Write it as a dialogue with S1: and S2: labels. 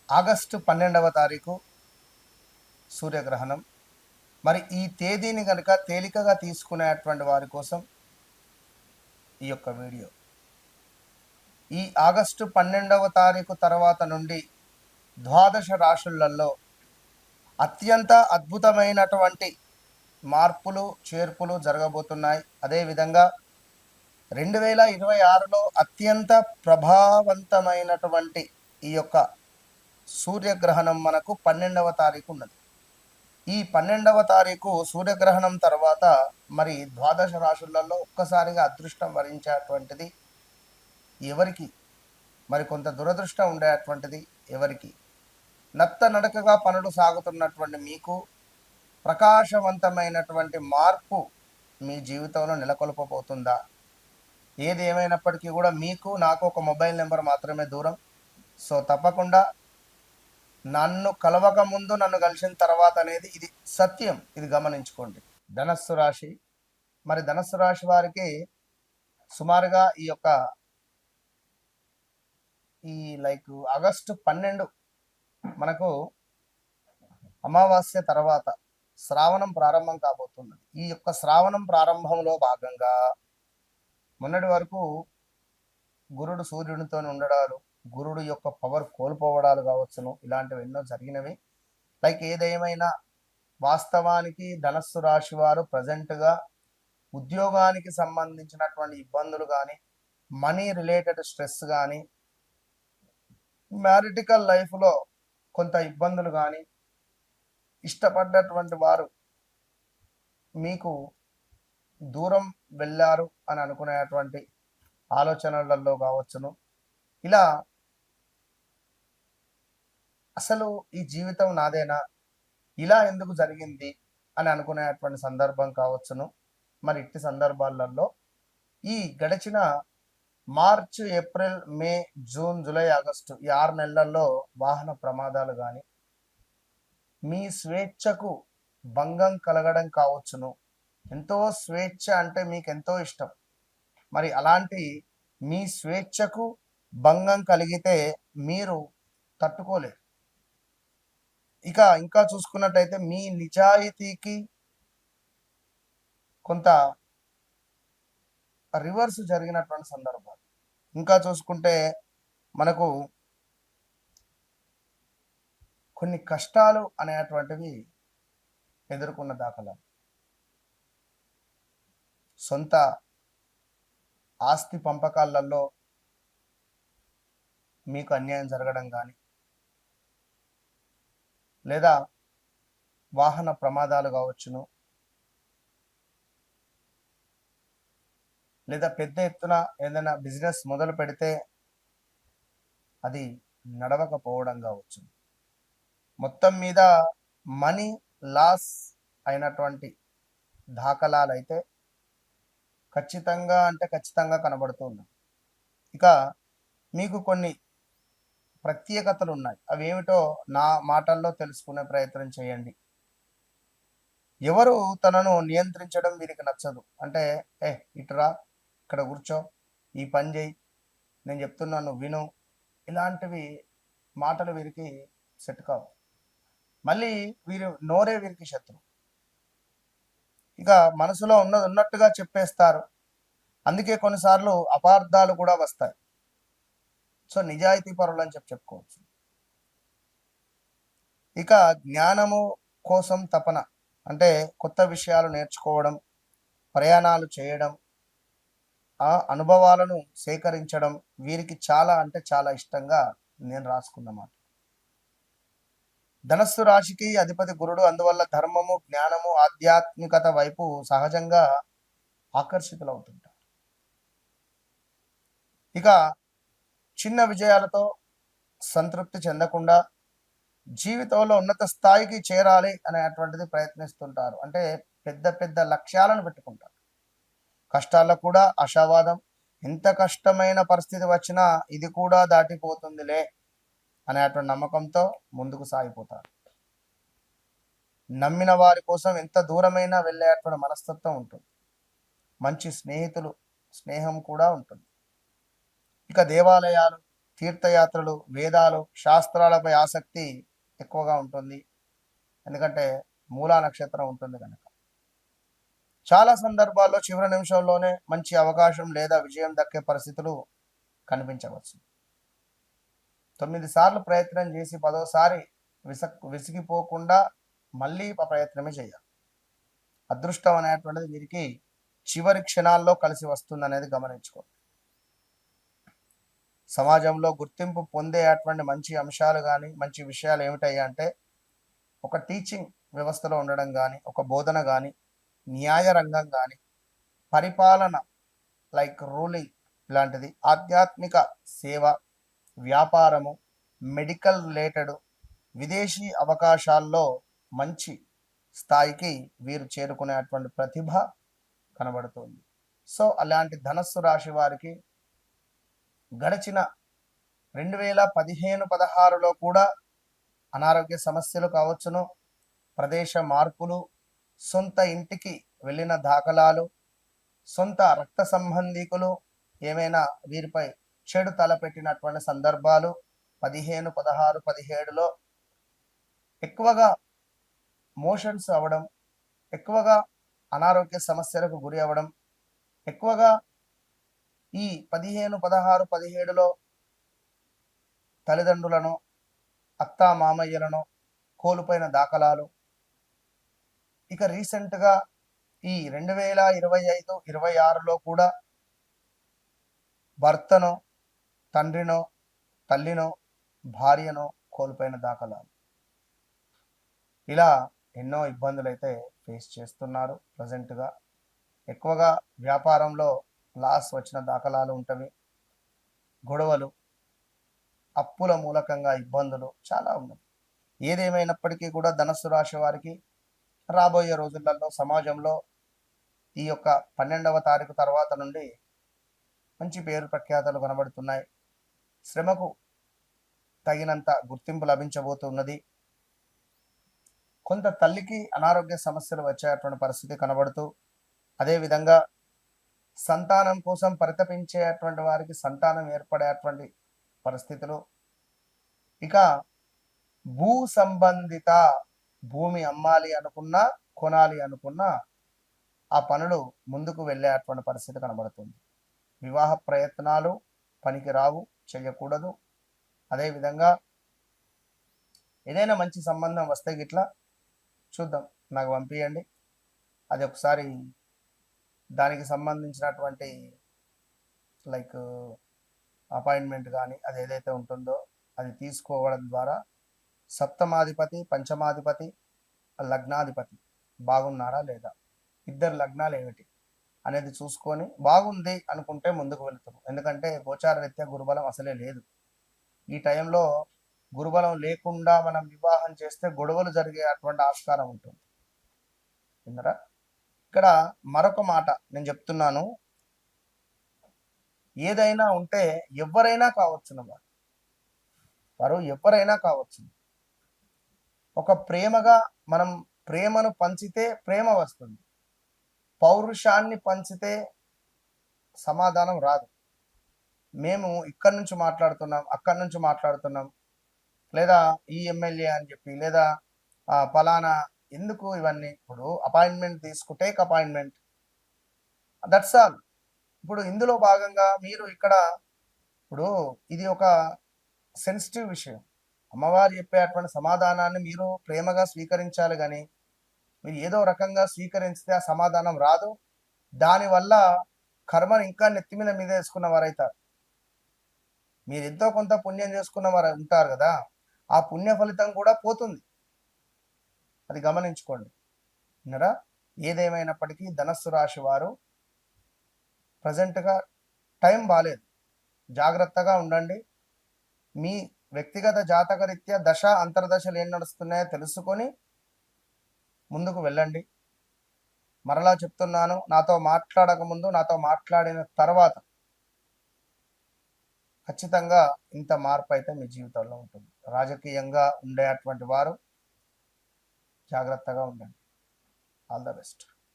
S1: August 12వ తారీఖు సూర్యగ్రహణం. మరి ఈ తేదీని కనుక తేలికగా తీసుకునేటువంటి వారి కోసం ఈ యొక్క వీడియో. ఈ ఆగస్టు 12వ తారీఖు తర్వాత నుండి ద్వాదశ రాశులలో అత్యంత అద్భుతమైనటువంటి మార్పులు చేర్పులు జరగబోతున్నాయి. అదేవిధంగా 2026లో అత్యంత ప్రభావవంతమైనటువంటి ఈ యొక్క సూర్యగ్రహణం మనకు 12వ తారీఖు ఉన్నది. ఈ 12వ తారీఖు సూర్యగ్రహణం తర్వాత మరి ద్వాదశ రాశులలో ఒక్కసారిగా అదృష్టం వరించేటువంటిది ఎవరికి, మరి కొంత దురదృష్టం ఉండేటువంటిది ఎవరికి? నత్త నడకగా పనులు సాగుతున్నటువంటి మీకు ప్రకాశవంతమైనటువంటి మార్పు మీ జీవితంలో నెలకొల్పబోతుందా? ఏది ఏమైనప్పటికీ కూడా మీకు నాకు ఒక మొబైల్ నెంబర్ మాత్రమే దూరం. సో తప్పకుండా నన్ను కలవక ముందు నన్ను కలిసిన తర్వాత అనేది ఇది సత్యం, ఇది గమనించుకోండి. ధనస్సు రాశి, మరి ధనస్సు రాశి వారికి సుమారుగా ఈ యొక్క ఆగస్టు 12 మనకు అమావాస్య తర్వాత శ్రావణం ప్రారంభం కాబోతున్నది. ఈ యొక్క శ్రావణం ప్రారంభంలో భాగంగా మొన్నటి వరకు గురుడు సూర్యునితో ఉండడాలు, గురుడు యొక్క పవర్ కోల్పోవడాలు కావచ్చును, ఇలాంటివి ఎన్నో జరిగినవి. ఏదేమైనా వాస్తవానికి ధనస్సు రాశి వారు ప్రజెంట్గా ఉద్యోగానికి సంబంధించినటువంటి ఇబ్బందులు కానీ, మనీ రిలేటెడ్ స్ట్రెస్ కానీ, మ్యారిటికల్ లైఫ్లో కొంత ఇబ్బందులు కానీ, ఇష్టపడ్డటువంటి వారు మీకు దూరం వెళ్ళారు అని అనుకునేటువంటి ఆలోచనలలో కావచ్చును. ఇలా అసలు ఈ జీవితం నాదేనా, ఇలా ఎందుకు జరిగింది అని అనుకునేటువంటి సందర్భం కావచ్చును. మరి ఇట్టి సందర్భాలలో ఈ గడిచిన మార్చ్, ఏప్రిల్, మే, జూన్, జూలై, ఆగస్టు ఈ 6 నెలల్లో వాహన ప్రమాదాలు కానీ, మీ స్వేచ్ఛకు భంగం కలగడం కావచ్చును. ఎంతో స్వేచ్ఛ అంటే మీకు ఎంతో ఇష్టం, మరి అలాంటి మీ స్వేచ్ఛకు భంగం కలిగితే మీరు తట్టుకోలేరు. ఇంకా చూసుకున్నట్టయితే మీ నిజాయితీకి కొంత రివర్స్ జరిగినటువంటి సందర్భాలు. ఇంకా చూసుకుంటే మనకు కొన్ని కష్టాలు అనేటువంటివి ఎదుర్కొన్న దాఖలాలు. సొంత ఆస్తి పంపకాలలో మీకు అన్యాయం జరగడం కానీ, లేదా వాహన ప్రమాదాలు కావచ్చును, లేదా పెద్ద ఎత్తున ఏదైనా బిజినెస్ మొదలు పెడితే అది నడవకపోవడం కావచ్చు. మొత్తం మీద మనీ లాస్ అయినటువంటి దాఖలాలు అయితే ఖచ్చితంగా కనబడుతున్నాయి. ఇక మీకు కొన్ని ప్రత్యేకతలు ఉన్నాయి. అవి ఏమిటో నా మాటల్లో తెలుసుకునే ప్రయత్నం చేయండి. ఎవరు తనను నియంత్రించడం వీరికి నచ్చదు. అంటే ఇటురా, ఇక్కడ కూర్చో, ఈ పని చేయి, నేను చెప్తున్నాను విను, ఇలాంటివి మాటలు వీరికి సెట్ కావు. మళ్ళీ నోరే వీరికి శత్రు. ఇక మనసులో ఉన్నది ఉన్నట్టుగా చెప్పేస్తారు. అందుకే కొన్నిసార్లు అపార్థాలు కూడా వస్తాయి. సో నిజాయితీ పరులు అని చెప్పుకోవచ్చు. ఇక జ్ఞానము కోసం తపన, అంటే కొత్త విషయాలు నేర్చుకోవడం, ప్రయాణాలు చేయడం, ఆ అనుభవాలను సేకరించడం వీరికి చాలా ఇష్టంగా నేను రాసుకున్నమాట. ధనస్సు రాశికి అధిపతి గురుడు, అందువల్ల ధర్మము, జ్ఞానము, ఆధ్యాత్మికత వైపు సహజంగా ఆకర్షితులవుతుంటారు. ఇక చిన్న విజయాలతో సంతృప్తి చెందకుండా జీవితంలో ఉన్నత స్థాయికి చేరాలి అనేటువంటిది ప్రయత్నిస్తుంటారు. అంటే పెద్ద లక్ష్యాలను పెట్టుకుంటారు. కష్టాల్లో కూడా ఆశావాదం, ఎంత కష్టమైన పరిస్థితి వచ్చినా ఇది కూడా దాటిపోతుందిలే అనేటువంటి నమ్మకంతో ముందుకు సాగిపోతారు. నమ్మిన వారి కోసం ఎంత దూరమైనా వెళ్ళేటువంటి మనస్తత్వం ఉంటుంది. మంచి స్నేహం కూడా ఉంటుంది. ఇక దేవాలయాలు, తీర్థయాత్రలు, వేదాలు, శాస్త్రాలపై ఆసక్తి ఎక్కువగా ఉంటుంది. ఎందుకంటే మూలా నక్షత్రం ఉంటుంది కనుక. చాలా సందర్భాల్లో చివరి నిమిషంలోనే మంచి అవకాశం లేదా విజయం దక్కే పరిస్థితులు కనిపించవచ్చు. 9 సార్లు ప్రయత్నం చేసి 10వసారి విసిగిపోకుండా మళ్ళీ ప్రయత్నమే చేయాలి. అదృష్టం అనేటువంటిది వీరికి చివరి క్షణాల్లో కలిసి వస్తుందనేది గమనించుకోండి. సమాజంలో గుర్తింపు పొందే అటువంటి మంచి అంశాలు కానీ, మంచి విషయాలు ఏమిటయ్యా అంటే, ఒక టీచింగ్ వ్యవస్థలో ఉండడం కానీ, ఒక బోధన కానీ, న్యాయ రంగం కానీ, పరిపాలన లైక్ రూలింగ్ ఇలాంటిది, ఆధ్యాత్మిక సేవ, వ్యాపారము, మెడికల్ రిలేటెడ్, విదేశీ అవకాశాల్లో మంచి స్థాయికి వీరు చేరుకునేటువంటి ప్రతిభ కనబడుతుంది. సో అలాంటి ధనస్సు రాశి వారికి గడిచిన 2015-16లో కూడా అనారోగ్య సమస్యలు కావచ్చును, ప్రదేశ మార్పులు, సొంత ఇంటికి వెళ్ళిన దాఖలాలు, సొంత రక్త సంబంధికులు ఏమైనా వీరిపై చెడు తలపెట్టినటువంటి సందర్భాలు 15, 16, 17లో ఎక్కువగా మోషన్స్ అవ్వడం, ఎక్కువగా అనారోగ్య సమస్యలకు గురి అవ్వడం, ఎక్కువగా ఈ 15, 16, 17లో తల్లిదండ్రులను, అత్తా మామయ్యలను కోల్పోయిన దాఖలాలు. ఇక రీసెంట్గా ఈ 2025, 26లో కూడా భర్తనో, తండ్రినో, తల్లినో, భార్యనో కోల్పోయిన దాఖలాలు. ఇలా ఎన్నో ఇబ్బందులు అయితే ఫేస్ చేస్తున్నారు ప్రజెంట్గా. ఎక్కువగా వ్యాపారంలో లాస్ వచ్చిన దాఖలాలు ఉంటవి, గొడవలు, అప్పుల మూలకంగా ఇబ్బందులు చాలా ఉన్నాయి. ఏదేమైనప్పటికీ కూడా ధనస్సు రాశి వారికి రాబోయే రోజులలో సమాజంలో ఈ యొక్క 12వ తారీఖు తర్వాత నుండి మంచి పేరు ప్రఖ్యాతలు కనబడుతున్నాయి. శ్రమకు తగినంత గుర్తింపు లభించబోతున్నది. కొంత తల్లికి అనారోగ్య సమస్యలు వచ్చేటువంటి పరిస్థితి కనబడుతూ, అదేవిధంగా సంతానం కోసం పరితపించేటువంటి వారికి సంతానం ఏర్పడేటువంటి పరిస్థితులు. ఇక భూ సంబంధిత భూమి అమ్మాలి అనుకున్నా, కొనాలి అనుకున్నా ఆ పనులు ముందుకు వెళ్ళేటువంటి పరిస్థితి కనబడుతుంది. వివాహ ప్రయత్నాలు పనికి రావు, చేయకూడదు. అదేవిధంగా ఏదైనా మంచి సంబంధం వస్తే గిట్లా చూద్దాం, నాకు పంపించండి, అది ఒకసారి దానికి సంబంధించినటువంటి లైక్ అపాయింట్మెంట్ కానీ అది ఏదైతే ఉంటుందో అది తీసుకోవడం ద్వారా సప్తమాధిపతి, పంచమాధిపతి, లగ్నాధిపతి బాగున్నారా లేదా, ఇద్దరు లగ్నాలు ఏమిటి అనేది చూసుకొని బాగుంది అనుకుంటే ముందుకు వెళుతాం. ఎందుకంటే గోచార రీత్యా గురుబలం అసలే లేదు. ఈ టైంలో గురుబలం లేకుండా మనం వివాహం చేస్తే గొడవలు జరిగే అటువంటి ఆస్కారం ఉంటుంది. విన్నరా? ఇక్కడ మరొక మాట నేను చెప్తున్నాను, ఏదైనా ఉంటే ఎవరైనా కావచ్చు, వారు ఎవరైనా కావచ్చు. ఒక ప్రేమగా మనం ప్రేమను పంచితే ప్రేమ వస్తుంది, పౌరుషాన్ని పంచితే సమాధానం రాదు. మేము ఇక్కడి నుంచి మాట్లాడుతున్నాం, అక్కడి నుంచి మాట్లాడుతున్నాం, లేదా ఈ ఎమ్మెల్యే అని చెప్పి, లేదా ఫలానా, ఎందుకు ఇవన్నీ? ఇప్పుడు అపాయింట్మెంట్ తీసుకుంటే అపాయింట్మెంట్, దట్స్ ఆల్. ఇప్పుడు ఇందులో భాగంగా మీరు ఇక్కడ, ఇప్పుడు ఇది ఒక సెన్సిటివ్ విషయం. అమ్మవారు చెప్పేటువంటి సమాధానాన్ని మీరు ప్రేమగా స్వీకరించాలి, కానీ మీరు ఏదో రకంగా స్వీకరిస్తే ఆ సమాధానం రాదు. దానివల్ల కర్మను ఇంకా నెత్తి మీద వేసుకున్న వారైతారు. మీరు ఎంతో కొంత పుణ్యం చేసుకున్న వారు ఉంటారు కదా, ఆ పుణ్య ఫలితం కూడా పోతుంది. అది గమనించుకోండి. విన్నరా? ఏదేమైనప్పటికీ ధనస్సు రాశి వారు ప్రజెంట్గా టైం బాలేదు, జాగ్రత్తగా ఉండండి. మీ వ్యక్తిగత జాతక రీత్యా దశ అంతర్దశలు ఏం నడుస్తున్నాయో తెలుసుకొని ముందుకు వెళ్ళండి. మరలా చెప్తున్నాను, నాతో మాట్లాడక ముందు, నాతో మాట్లాడిన తర్వాత ఖచ్చితంగా ఇంత మార్పు అయితే మీ జీవితంలో ఉంటుంది. రాజకీయంగా ఉండేటువంటి వారు జాగ్రత్తగా ఉండండి. All the best.